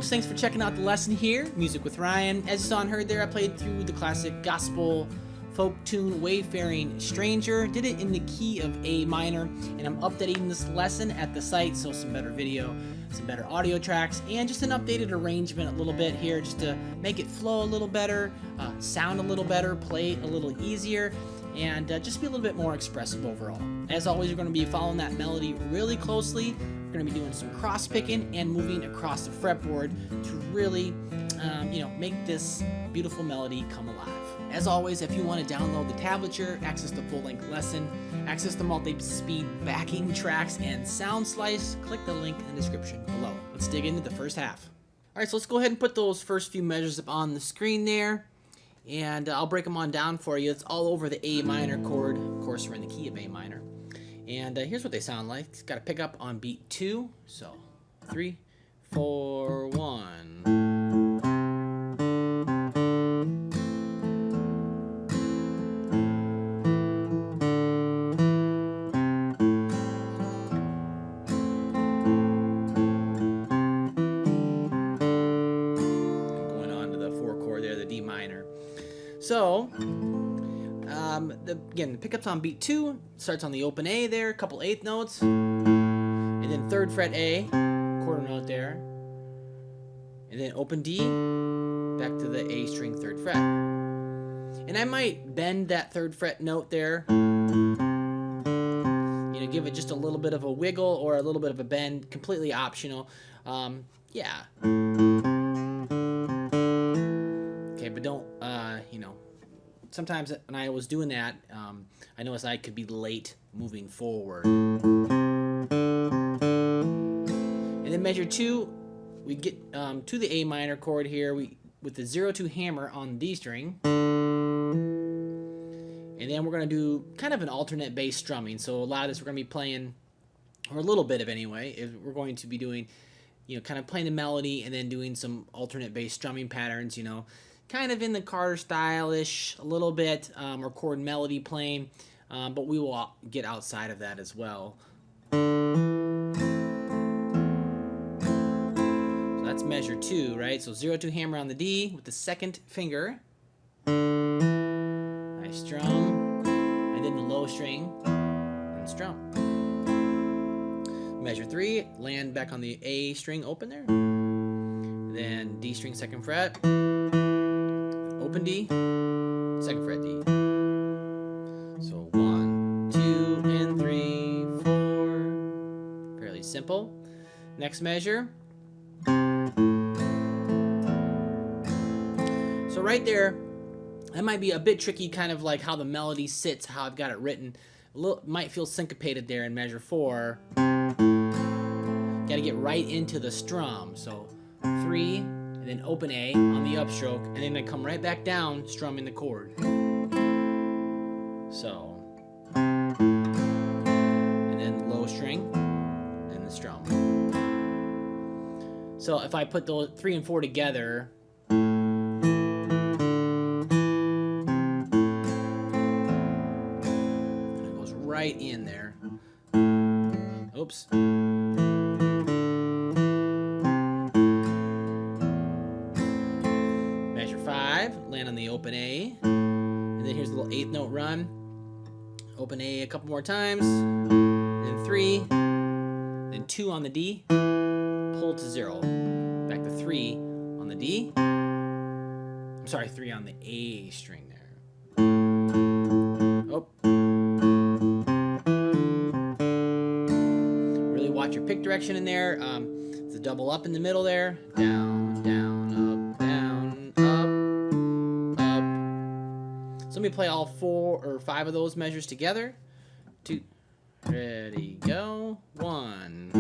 folks, thanks for checking out the lesson here, Music with Ryan. As you saw and heard there, I played through the classic gospel folk tune Wayfaring Stranger. Did it in the key of A minor, and I'm updating this lesson at the site, so some better video, some better audio tracks, and just an updated arrangement a little bit here just to make it flow a little better, sound a little better, play a little easier, and just be a little bit more expressive overall. As always, you're going to be following that melody really closely. We're going to be doing some cross picking and moving across the fretboard to really, make this beautiful melody come alive. As always, if you want to download the tablature, access the full-length lesson, access the multi-speed backing tracks, and sound slice, click the link in the description below. Let's dig into the first half. All right, so let's go ahead and put those first few measures up on the screen there, and I'll break them on down for you. It's all over the A minor chord. Of course, we're in the key of A minor. And here's what they sound like. It's got a pickup on beat 2, so 3, 4, 1. So, again, the pickup's on beat 2, starts on the open A there, a couple eighth notes, and then 3rd fret A, quarter note there, and then open D, back to the A string 3rd fret. And I might bend that 3rd fret note there, give it just a little bit of a wiggle or a little bit of a bend, completely optional. Yeah. Okay, but don't, sometimes when I was doing that, I noticed I could be late moving forward. And then measure 2, we get to the A minor chord here with the 0-2 hammer on the D string. And then we're going to do kind of an alternate bass strumming. So a lot of this we're going to be playing, or a little bit of anyway, is we're going to be doing, kind of playing the melody and then doing some alternate bass strumming patterns, kind of in the Carter style-ish a little bit, or chord melody playing, but we will get outside of that as well. So that's measure 2, right? So 0-2 hammer on the D with the 2nd finger. Nice strum, and then the low string and strum. Measure 3, land back on the A string open there. Then D string 2nd fret. Open D, 2nd fret D. So 1, 2, and 3, 4. Fairly simple. Next measure. So right there, that might be a bit tricky, kind of like how the melody sits, how I've got it written. Might feel syncopated there in measure 4. Got to get right into the strum. So 3. And then open A on the upstroke, and then I come right back down, strumming the chord. So, and then the low string, and the strum. So if I put those 3 and 4 together, it goes right in there. Oops. Land on the open A, and then here's a little 8th note run. Open A a couple more times, then 3, then 2 on the D, pull to 0, back to 3 on the D. I'm sorry, 3 on the A string there. Oh. Really watch your pick direction in there. It's a double up in the middle there. Down, down, up, down, up. So let me play all 4 or 5 of those measures together. 2, ready, go, 1.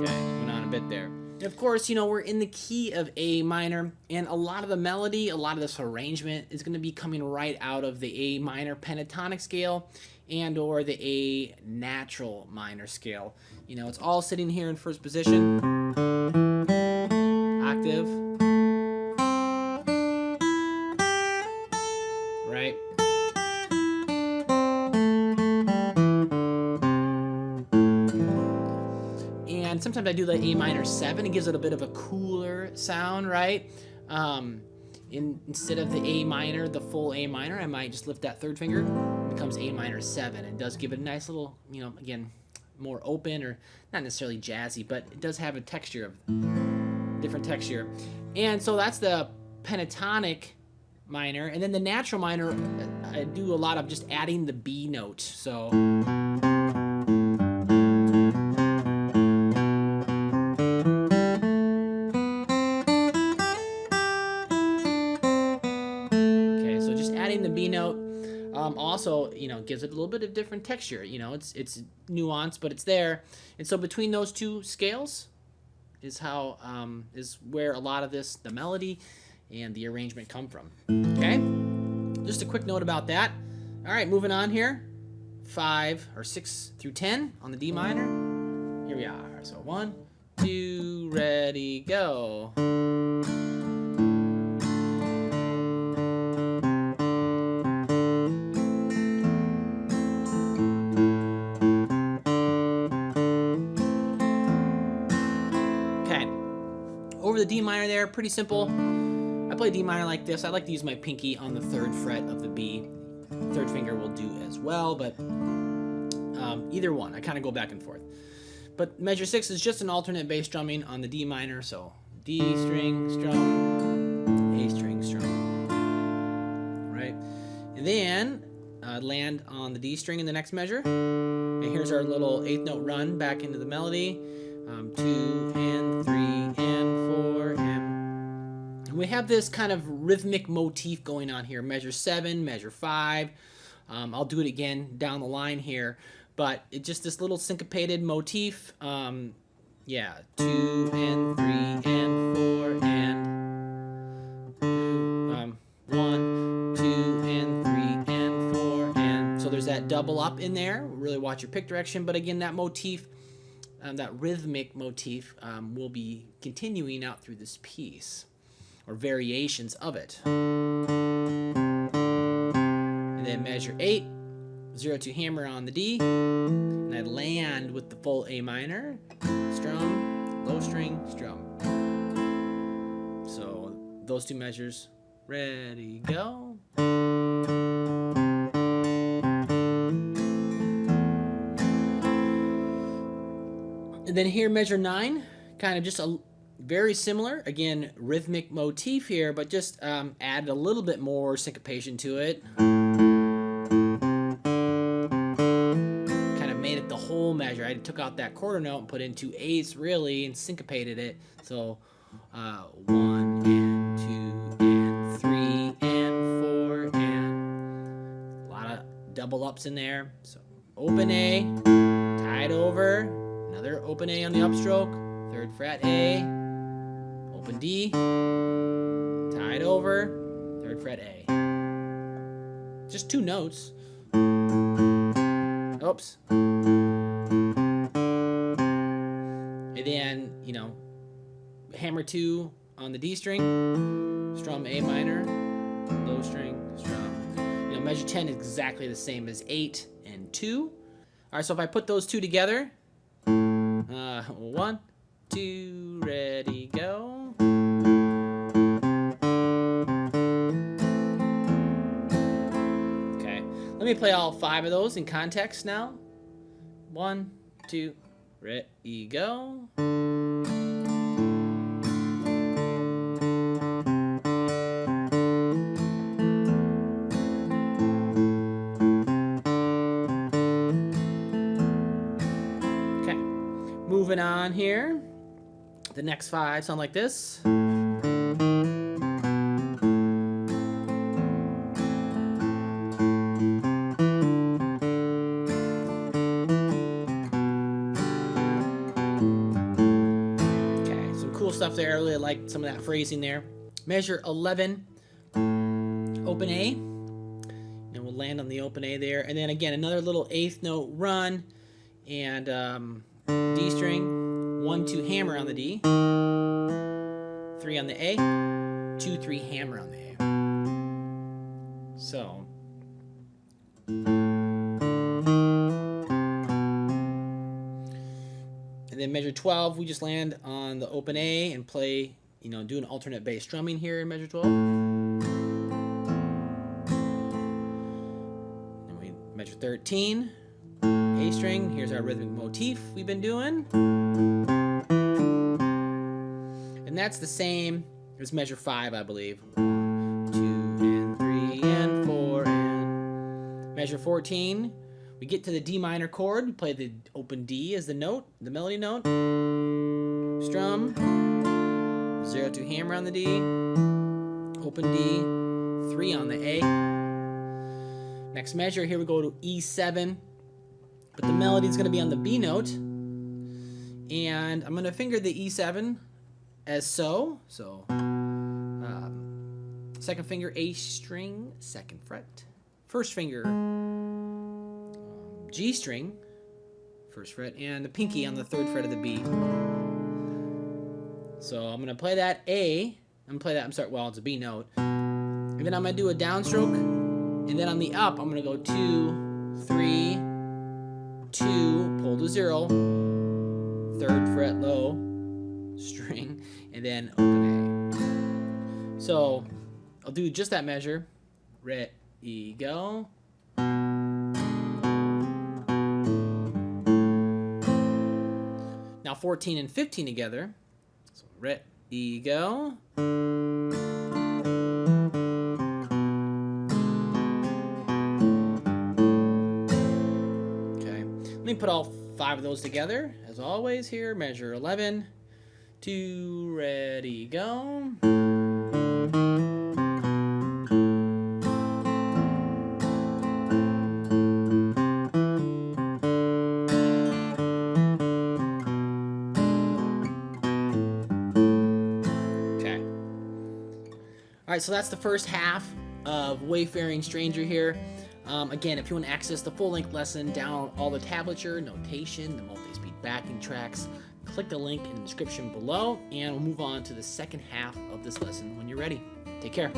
Okay, went on a bit there. And of course, we're in the key of A minor, and a lot of the melody, a lot of this arrangement is going to be coming right out of the A minor pentatonic scale and or the A natural minor scale. It's all sitting here in first position, octave, And sometimes I do the A minor 7. It gives it a bit of a cooler sound, right? Instead of the A minor, the full A minor, I might just lift that third finger. It becomes A minor 7. And does give it a nice little, again, more open, or not necessarily jazzy, but it does have a texture of different texture. And so that's the pentatonic minor. And then the natural minor, I do a lot of just adding the B note. So okay, so just adding the B note also, gives it a little bit of different texture. It's nuanced, but it's there. And so between those two scales is how is where a lot of this, the melody and the arrangement, come from. Okay, just a quick note about that. All right, moving on here. 5 or 6 through 10 on the D minor. Here we are. So 1, 2, ready, go. Okay, over the D minor there, pretty simple. I play D minor like this. I like to use my pinky on the 3rd fret of the B. 3rd finger will do as well, but either one. I kind of go back and forth. But measure 6 is just an alternate bass drumming on the D minor. So D string, strum, A string, strum, right? And then land on the D string in the next measure. And here's our little 8th note run back into the melody. 2 and 3 and 4 and we have this kind of rhythmic motif going on here. Measure 7, measure 5. I'll do it again down the line here, but it's just this little syncopated motif. Yeah, 2 and 3 and 4 and 1, 2 and 3 and 4 and so there's that double up in there. Really watch your pick direction, but again, that motif, that rhythmic motif, will be continuing out through this piece, or variations of it. And then measure 8, 0 2 hammer on the D, and I land with the full A minor, strum, low string, strum. So those two measures, ready, go. And then here, measure 9, kind of just a very similar, again, rhythmic motif here, but just add a little bit more syncopation to it. Kind of made it the whole measure. I took out that quarter note and put in 2 eighths, really, and syncopated it. So 1 and 2 and 3 and 4 and a lot of double ups in there. So open A, tied over, another open A on the upstroke, 3rd fret A, open D, tied over, 3rd fret A. Just 2 notes. Oops. And then, hammer 2 on the D string, strum A minor, low string, strum. Measure 10 is exactly the same as 8 and 2. All right, so if I put those two together, 1, 2, ready, go. Okay, let me play all 5 of those in context now. 1, 2, ready, go. Okay, moving on here. The next 5 sound like this. Stuff there. I really like some of that phrasing there. Measure 11, open A, and we'll land on the open A there. And then again, another little 8th note run, and D string, 1 2 hammer on the D, 3 on the A, 2 3 hammer on the A. So And then measure 12, we just land on the open A and play, do an alternate bass strumming here in measure 12. Then we measure 13, A string. Here's our rhythmic motif we've been doing. And that's the same as measure 5, I believe. 1, 2, and 3, and 4, and measure 14. We get to the D minor chord. We play the open D as the note, the melody note. Strum. 0-2 hammer on the D. Open D. 3 on the A. Next measure, here we go to E7. But the melody is going to be on the B note. And I'm going to finger the E7 as so. So, second finger A string, 2nd fret. First finger G string, 1st fret, and the pinky on the 3rd fret of the B. So I'm gonna play that A. I'm gonna play that. It's a B note. And then I'm gonna do a downstroke, and then on the up, I'm gonna go 2, 3, 2, pull to 0, 3rd fret low string, and then open A. So I'll do just that measure. Ready, go. Now 14 and 15 together. So ready, go. Okay. Let me put all 5 of those together. As always here, measure 11. 2, ready, go. All right, so that's the first half of Wayfaring Stranger here. Again, if you want to access the full-length lesson, download all the tablature, notation, the multi-speed backing tracks, click the link in the description below, and we'll move on to the second half of this lesson when you're ready. Take care.